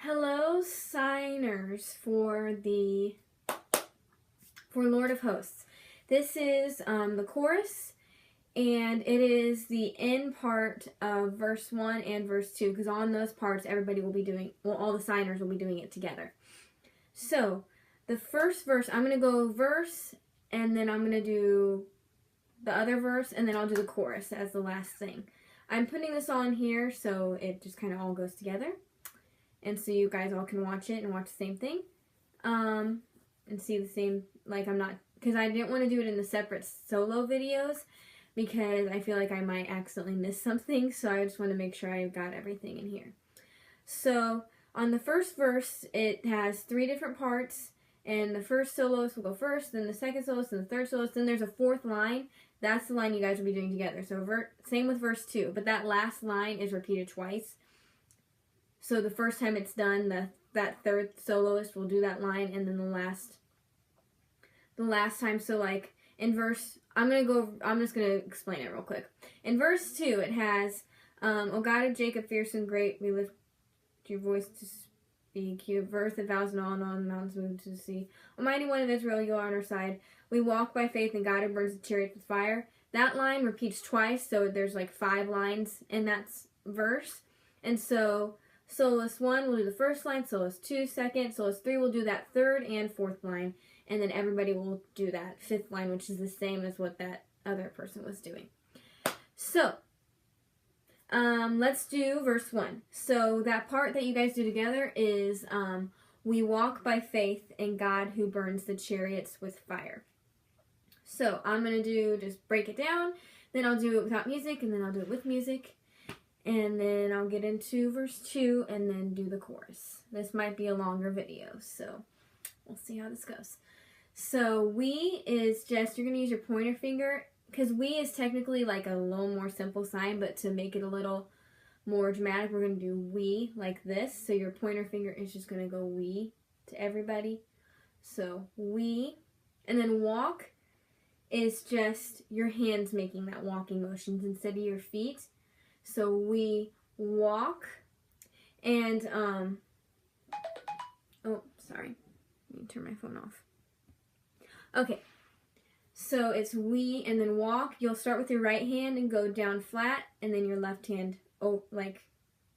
Hello, signers for Lord of Hosts. This is the chorus, and it is the end part of verse 1 and verse 2, because on those parts everybody will be doing, well, all the signers will be doing it together. So, the first verse, I'm going to go verse, and then I'm going to do the other verse, and then I'll do the chorus as the last thing. I'm putting this on here so it just kind of all goes together. And so you guys all can watch it and watch the same thing. And see the same, like I'm not, because I didn't want to do it in the separate solo videos because I feel like I might accidentally miss something. So I just want to make sure I got everything in here. So on the first verse, it has 3 different parts. And the first soloist will go first, then the second soloist, and the third soloist. Then there's a 4th line. That's the line you guys will be doing together. So same with verse 2. But that last line is repeated twice. So the first time it's done, that 3rd soloist will do that line, and then the last time, so like in verse, I'm just gonna explain it real quick. In verse 2, it has, O God of Jacob, fierce and great, we lift your voice to speak. You have earth that vows and all the mountains moved to the sea. Almighty One of Israel, you are on our side. We walk by faith in God who burns the chariot with fire. That line repeats twice, so there's like 5 lines in that verse, and so soloist 1 will do the first line, soloist 2 second, soloist 3 will do that 3rd and 4th line, and then everybody will do that 5th line, which is the same as what that other person was doing. So, let's do verse 1. So that part that you guys do together is, we walk by faith in God who burns the chariots with fire. So I'm going to just break it down, then I'll do it without music, and then I'll do it with music. And then I'll get into verse 2 and then do the chorus. This might be a longer video, so we'll see how this goes. So we is just, you're going to use your pointer finger, because we is technically like a little more simple sign, but to make it a little more dramatic, we're going to do we like this. So your pointer finger is just going to go we to everybody. So we, and then walk is just your hands making that walking motions instead of your feet. So we walk, and, oh, sorry, let me turn my phone off. Okay, so it's we, and then walk. You'll start with your right hand and go down flat, and then your left hand, oh, like,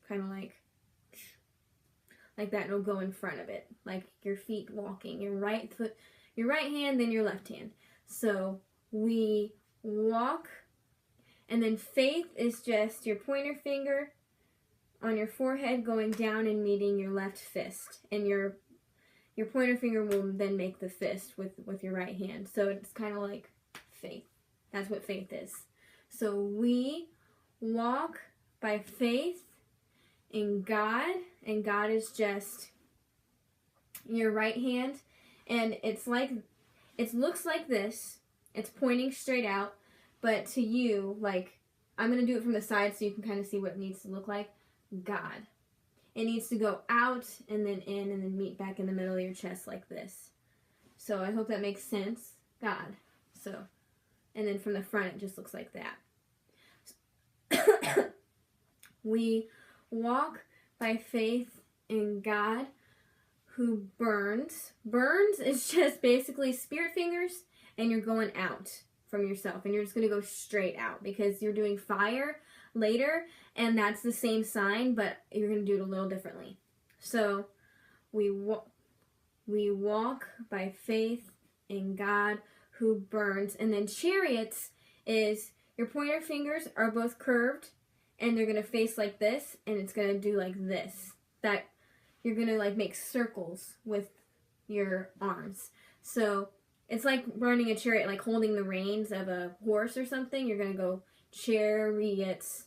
kind of like that, and it'll go in front of it, like your feet walking, your right foot, your right hand, then your left hand. So we walk. And then faith is just your pointer finger on your forehead going down and meeting your left fist. And your pointer finger will then make the fist with your right hand. So it's kind of like faith. That's what faith is. So we walk by faith in God. And God is just your right hand. And it's like, it looks like this. It's pointing straight out. But to you, like, I'm going to do it from the side so you can kind of see what it needs to look like. God. It needs to go out and then in and then meet back in the middle of your chest like this. So I hope that makes sense. God. So, and then from the front it just looks like that. We walk by faith in God who burns. Burns is just basically spirit fingers, and you're going out from yourself, and you're just going to go straight out because you're doing fire later, and that's the same sign, but you're going to do it a little differently. So we walk by faith in God who burns. And then chariots is your pointer fingers are both curved, and they're going to face like this, and it's going to do like this. That you're going to like make circles with your arms. So it's like running a chariot, like holding the reins of a horse or something. You're going to go chariots.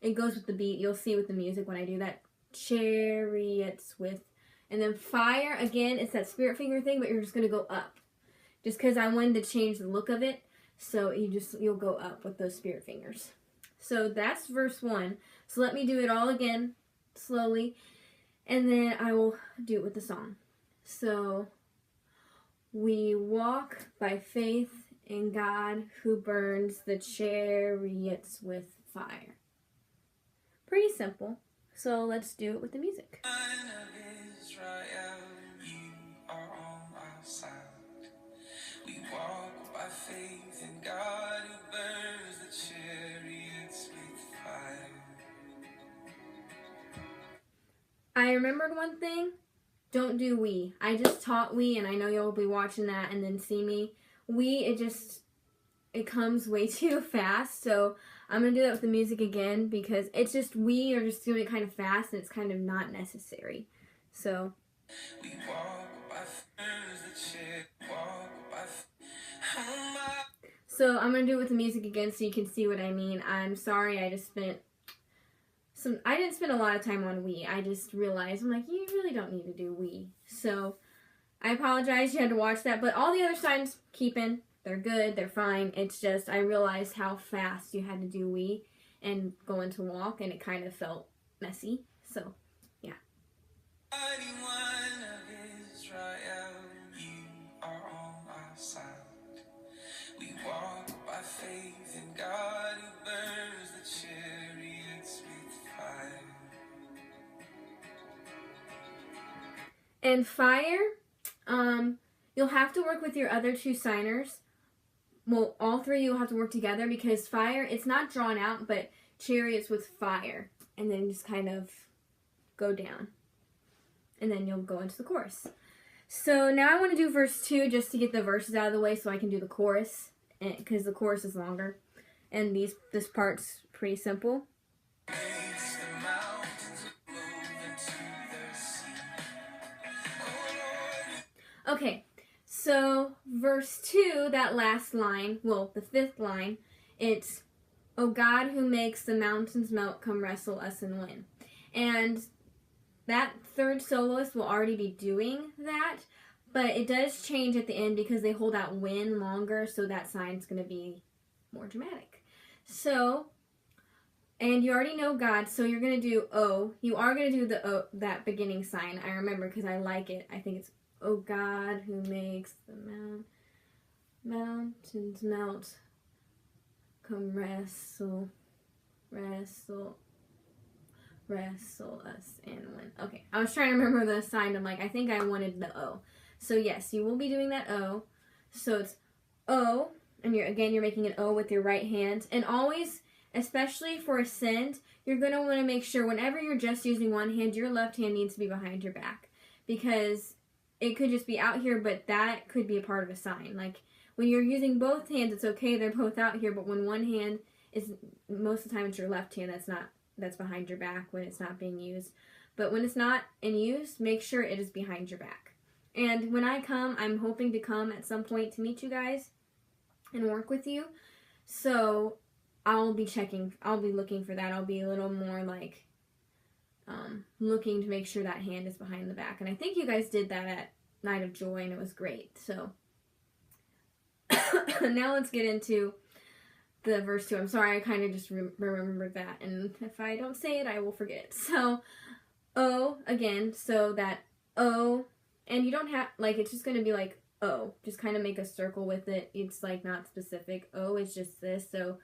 It goes with the beat. You'll see with the music when I do that. Chariots with. And then fire, again, it's that spirit finger thing, but you're just going to go up. Just because I wanted to change the look of it. So you'll go up with those spirit fingers. So that's verse 1. So let me do it all again, slowly. And then I will do it with the song. So we walk by faith in God who burns the chariots with fire. Pretty simple. So let's do it with the music. Israel, you are on our side. We walk by faith in God who burns the chariots with fire. I remembered one thing. Don't do we. I just taught we, and I know you'll be watching that and then see me. We, it comes way too fast, so I'm going to do that with the music again because it's just we are just doing it kind of fast and it's kind of not necessary. So. We walk by So I'm going to do it with the music again so you can see what I mean. I'm sorry I didn't spend a lot of time on we. I just realized, I'm like, you really don't need to do we. So I apologize you had to watch that, but all the other signs, keeping. They're good, they're fine. It's just I realized how fast you had to do we and go into walk, and it kind of felt messy. So, yeah. We walk by faith in God who burns the chariots with fire. And fire, you'll have to work with your other two signers. Well, all three you'll have to work together because fire, it's not drawn out, but chariots with fire. And then just kind of go down. And then you'll go into the chorus. So now I want to do verse 2 just to get the verses out of the way so I can do the chorus. Because the chorus is longer. And this part's pretty simple. Okay, so verse 2, that last line, well, the fifth line, it's, "O God who makes the mountains melt, come wrestle us and win." And that third soloist will already be doing that, but it does change at the end because they hold out win longer, so that sign's going to be more dramatic. So, and you already know God, so you're going to do O. You are going to do the O, that beginning sign. I remember because I like it. I think it's, "O God who makes the mountains melt, come wrestle us and win." Okay, I was trying to remember the sign. I'm like, I think I wanted the O. So yes, you will be doing that O. So it's O, and you're making an O with your right hand. And always, especially for ascend, you're going to want to make sure whenever you're just using one hand, your left hand needs to be behind your back. Because it could just be out here, but that could be a part of a sign. Like, when you're using both hands, it's okay, they're both out here, but when one hand is, most of the time it's your left hand that's behind your back when it's not being used. But when it's not in use, make sure it is behind your back. And when I come, I'm hoping to come at some point to meet you guys and work with you. So I'll be looking for that. I'll be a little more like looking to make sure that hand is behind the back. And I think you guys did that at Night of Joy, and it was great. So now let's get into the verse 2. I'm sorry, I kind of just remembered that. And if I don't say it, I will forget. So, O, again, so that O, and you don't have, like, it's just going to be like O. Just kind of make a circle with it. It's, like, not specific. O is just this, so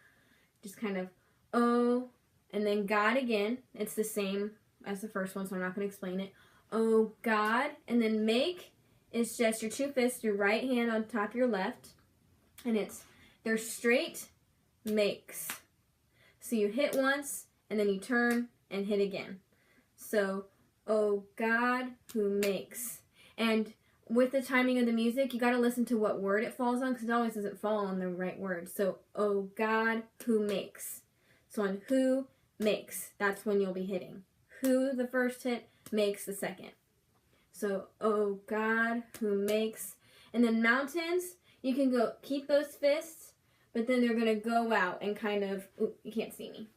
just kind of O, and then God again. It's the same as the first one, so I'm not going to explain it. O God, and then make is just your two fists, your right hand on top of your left, and they're straight makes. So you hit once, and then you turn and hit again. So, O God who makes. And with the timing of the music, you got to listen to what word it falls on, because it always doesn't fall on the right word. So, O God who makes. So on who makes, that's when you'll be hitting. Who the first hit, makes the second. So, O God who makes. And then mountains, you can go keep those fists, but then they're going to go out and kind of, ooh, you can't see me.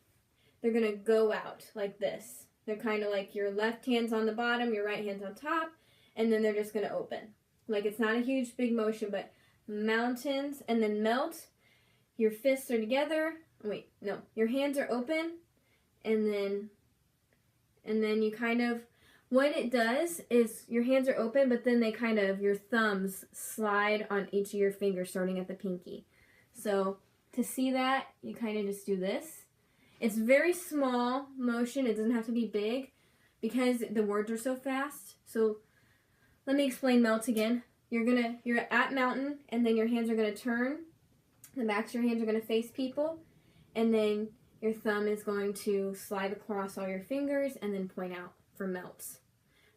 They're going to go out like this. They're kind of like your left hand's on the bottom, your right hand's on top, and then they're just going to open. Like, it's not a huge, big motion, but mountains, and then melt. Your fists are together. Wait, no. Your hands are open, and then you kind of, what it does is your hands are open, but then they kind of, your thumbs slide on each of your fingers, starting at the pinky. So, to see that, you kind of just do this. It's very small motion. It doesn't have to be big. because the words are so fast. So let me explain melt again. You're at mountain, and then your hands are gonna turn. The backs of your hands are gonna face people, and then your thumb is going to slide across all your fingers and then point out for melts.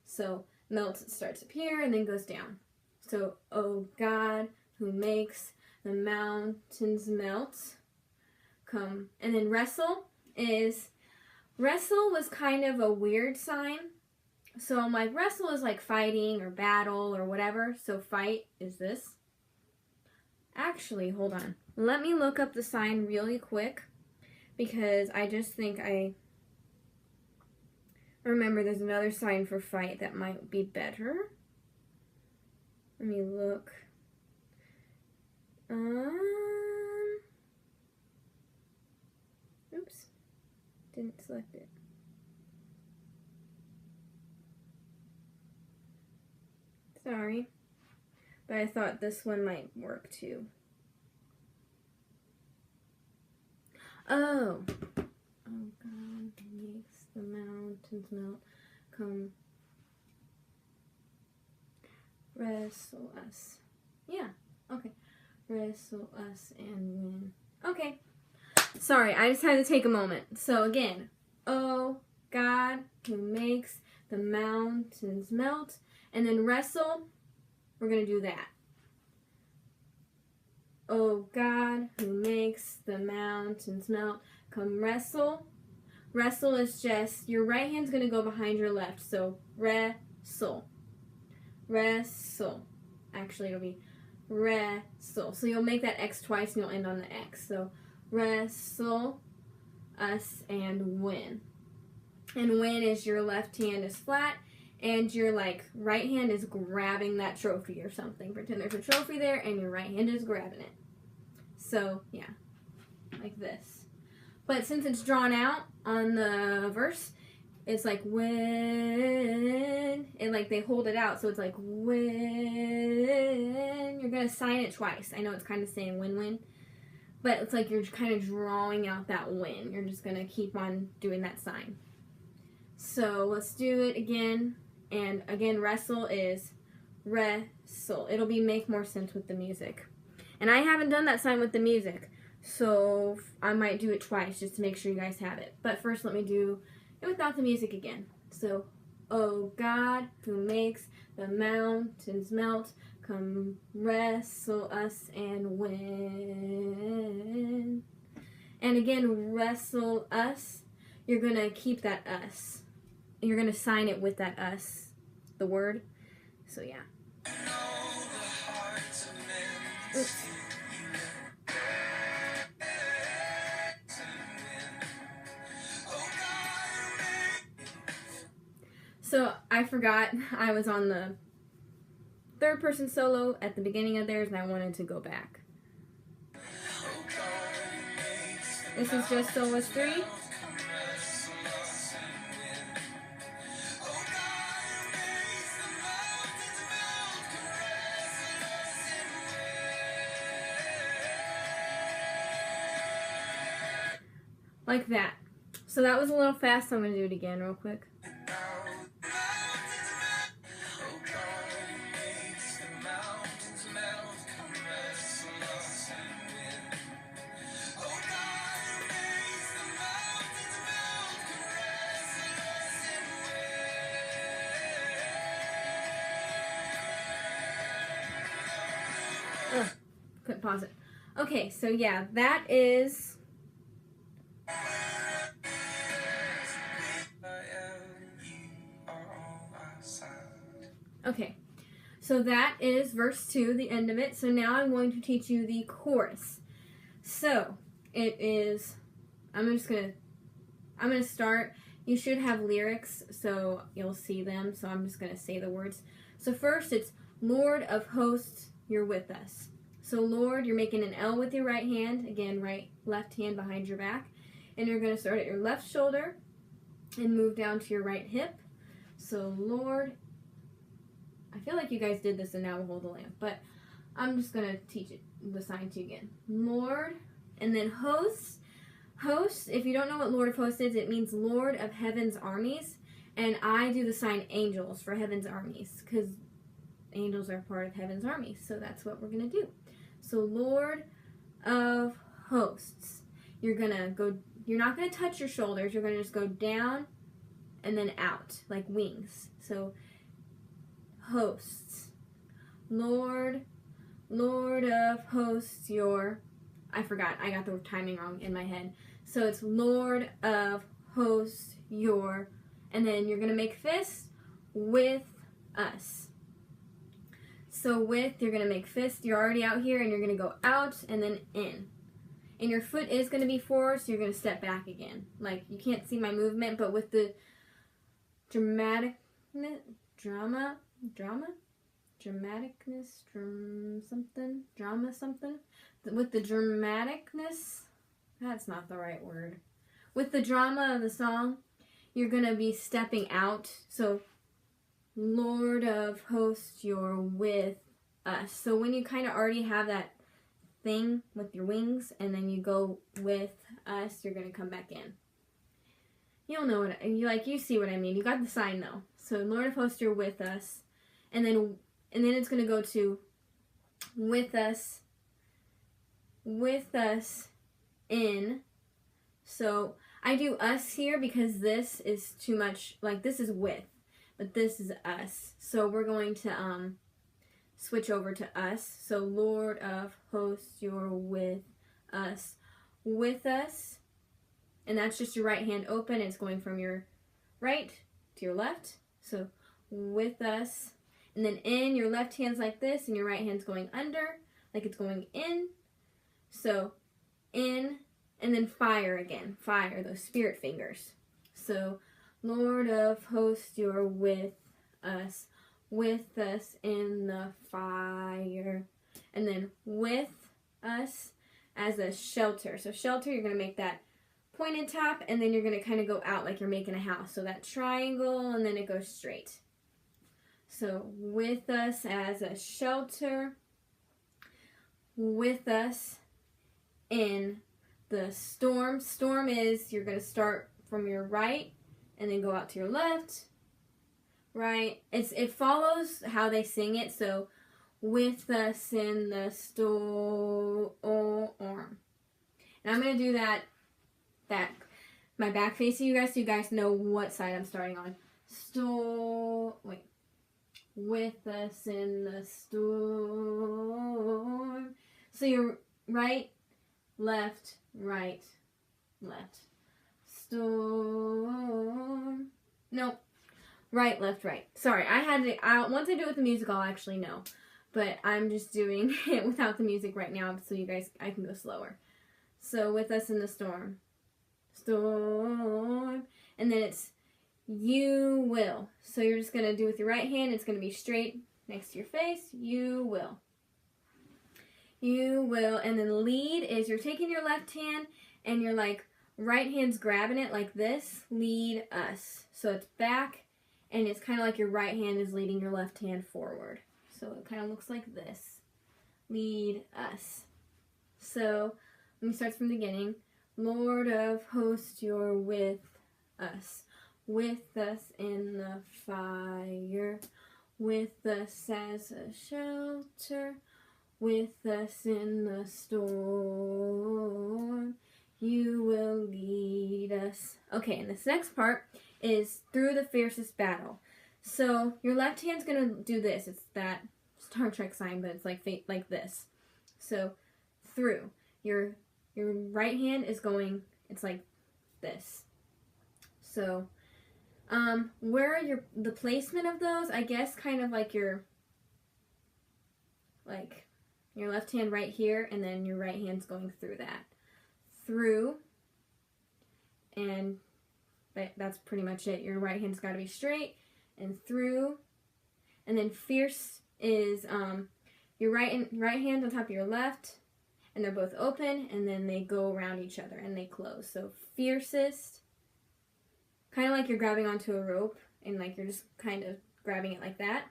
So melt starts up here and then goes down. So, oh God, who makes the mountains melt, come. And then wrestle was kind of a weird sign. So I'm like, wrestle is like fighting or battle or whatever. So fight is this. Actually, hold on. Let me look up the sign really quick, because I just think I remember there's another sign for fight that might be better. Let me look. Oops. Didn't select it. Sorry. But I thought this one might work too. Oh. Oh God makes the mountains melt. Come wrestle us. Yeah. Okay. Wrestle us and win. Okay. Sorry, I just had to take a moment. So again, oh God who makes the mountains melt. And then wrestle, we're going to do that. Oh God who makes the mountains melt. Come wrestle. Wrestle is just, your right hand's going to go behind your left. So wrestle. Wrestle. Actually, it'll be wrestle. So you'll make that X twice and you'll end on the X. So wrestle us and win. And win is your left hand is flat and your like right hand is grabbing that trophy or something. Pretend there's a trophy there and your right hand is grabbing it. So yeah, like this. But since it's drawn out on the verse, it's like win, and like they hold it out, so it's like win. You're gonna sign it twice. I know it's kind of saying win-win, but it's like you're kind of drawing out that win. You're just gonna keep on doing that sign. So let's do it again. And again, wrestle is wrestle. It'll be make more sense with the music. And I haven't done that sign with the music, so I might do it twice just to make sure you guys have it. But first, let me do it without the music again. So, oh God who makes the mountains melt, come wrestle us and win. And again, wrestle us. You're going to keep that us. You're going to sign it with that us, the word. So, yeah. Oops. So, I forgot I was on the third person solo at the beginning of theirs and I wanted to go back. This is just solos 3. Like that. So that was a little fast, so I'm going to do it again real quick. Couldn't pause it. Okay, so yeah, that is... Okay, so that is verse 2, the end of it. So now I'm going to teach you the chorus. So it is, I'm going to start. You should have lyrics, so you'll see them. So I'm just going to say the words. So first it's, Lord of hosts, you're with us. So Lord, you're making an L with your right hand. Again, left hand behind your back. And you're going to start at your left shoulder and move down to your right hip. So Lord, I feel like you guys did this in Now We'll Hold the Lamb, but I'm just going to teach it, the sign to you again. Lord, and then hosts. Hosts, if you don't know what Lord of hosts is, it means Lord of heaven's armies. And I do the sign angels for heaven's armies because angels are part of heaven's armies. So that's what we're going to do. So Lord of hosts. You're not going to touch your shoulders. You're going to just go down and then out like wings. So hosts. Lord of hosts, I forgot. I got the timing wrong in my head. So it's Lord of hosts, and then you're going to make fists with us. So you're going to make fists. You're already out here, and you're going to go out and then in. And your foot is going to be forward, so you're going to step back again. Like, you can't see my movement, but with the dramaticness, with the dramaticness, that's not the right word. With the drama of the song, you're going to be stepping out. So, Lord of hosts, you're with us. So when you kind of already have that thing with your wings, and then you go with us, you're going to come back in. You'll know what, you see what I mean. You got the sign though. So, Lord of hosts, you're with us. And then it's going to go to with us in. So I do us here because this is too much, like this is with, but this is us. So we're going to switch over to us. So Lord of hosts, you're with us. With us. And that's just your right hand open. It's going from your right to your left. So with us. And then in, your left hand's like this, and your right hand's going under, like it's going in. So in, and then fire again. Fire, those spirit fingers. So, Lord of hosts, you're with us in the fire. And then with us as a shelter. So shelter, you're going to make that pointed top, and then you're going to kind of go out like you're making a house. So that triangle, and then it goes straight. So with us as a shelter, with us in the storm. Storm is you're going to start from your right and then go out to your left, right? It follows how they sing it. So with us in the storm. And I'm going to do that my back facing you guys so you guys know what side I'm starting on. With us in the storm. So you're right, left, storm. No, right, left, right. Sorry, once I do it with the music, I'll actually know. But I'm just doing it without the music right now so you guys, I can go slower. So with us in the storm. And then it's you will. So you're just going to do with your right hand. It's going to be straight next to your face. You will. You will. And then lead is you're taking your left hand and you're like right hand's grabbing it like this. Lead us. So it's back and it's kind of like your right hand is leading your left hand forward. So it kind of looks like this. Lead us. So let me start from the beginning. Lord of hosts, you're with us. With us in the fire, with us as a shelter, with us in the storm, you will lead us. Okay, and this next part is through the fiercest battle. So your left hand's going to do this. It's that Star Trek sign, but it's like this. So through. Your right hand is going, it's like this. So where are the placement of those? I guess kind of like your left hand right here, and then your right hand's going through that. Through, and that's pretty much it. Your right hand's got to be straight, and through, and then fierce is your right hand on top of your left, and they're both open, and then they go around each other, and they close. So fiercest, kind of like you're grabbing onto a rope, and like you're just kind of grabbing it like that.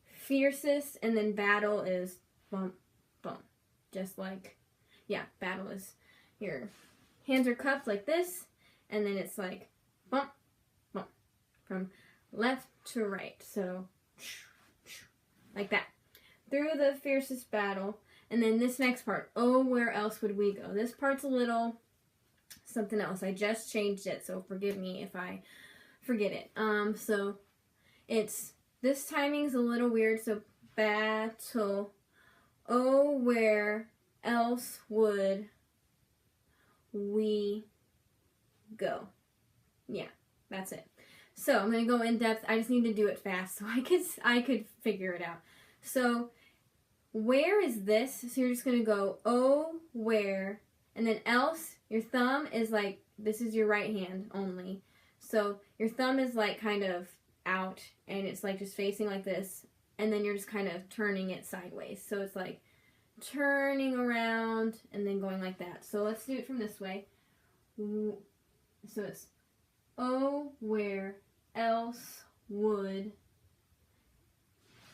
Fiercest, and then battle is bump, bump. Just like, yeah, battle is your hands are cupped like this, and then it's like bump, bump. from left to right. So, like that. Through the fiercest battle. And then this next part, oh, where else would we go? This part's a little something else. I just changed it, so forgive me if I forget it. So it's, this timing's a little weird, so battle. Oh, where else would we go? Yeah, that's it. So I'm going to go in depth. I just need to do it fast so I could figure it out. So where is this? So you're just going to go, oh, where, and then else, your thumb is like, this is your right hand only. So your thumb is like kind of out, and it's like just facing like this, and then you're just kind of turning it sideways. So it's like turning around and then going like that. So let's do it from this way. So it's, oh, where else would,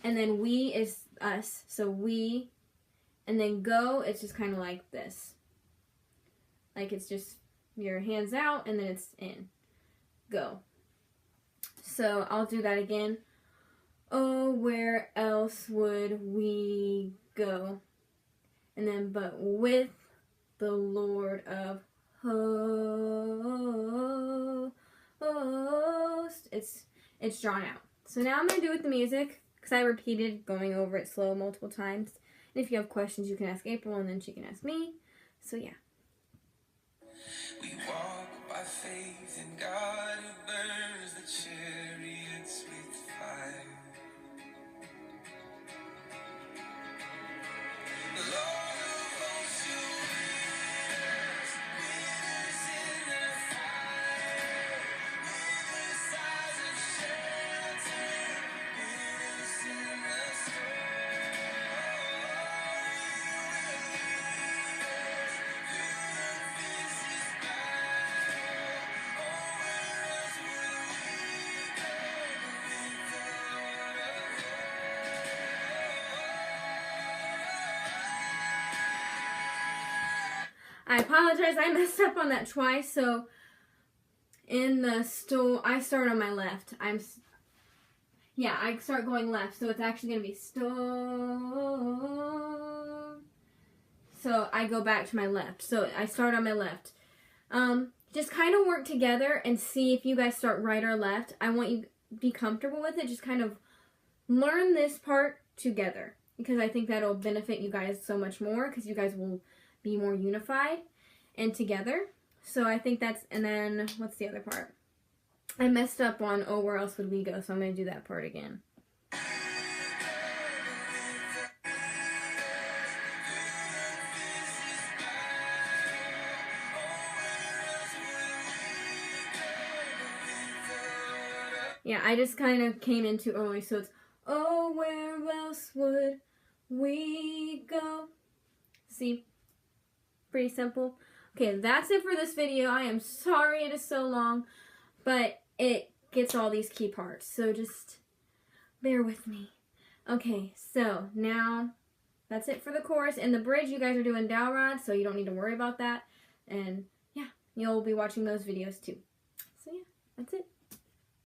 and then we is us, so we, and then go, it's just kind of like this. Like it's just your hands out and then it's in. Go. So I'll do that again. Oh, where else would we go? And then, but with the Lord of hosts. It's drawn out. So now I'm going to do it with the music, because I repeated going over it slow multiple times. And if you have questions, you can ask April, and then she can ask me. So yeah. We walk by faith in God who burns the chariots with fire. The Lord of hosts shall lead us in the fire. With his eyes of shelter, with us in the I apologize, I messed up on that twice. So in the I start on my left. I start going left, so it's actually going to be so I go back to my left. So I start on my left. Just kind of work together and see if you guys start right or left. I want you to be comfortable with it. Just kind of learn this part together, because I think that'll benefit you guys so much more, because you guys will be more unified and together. So I think that's, and then what's the other part? I messed up on, oh, where else would we go? So I'm going to do that part again. Yeah, I just kind of came in too early, so it's, oh, where else would we go? See? Pretty simple. Okay, that's it for this video. I am sorry it is so long, but it gets all these key parts, so just bear with me. Okay, so now that's it for the chorus. And the bridge, you guys are doing dowel rod, so you don't need to worry about that. And yeah, you'll be watching those videos too. So yeah, that's it.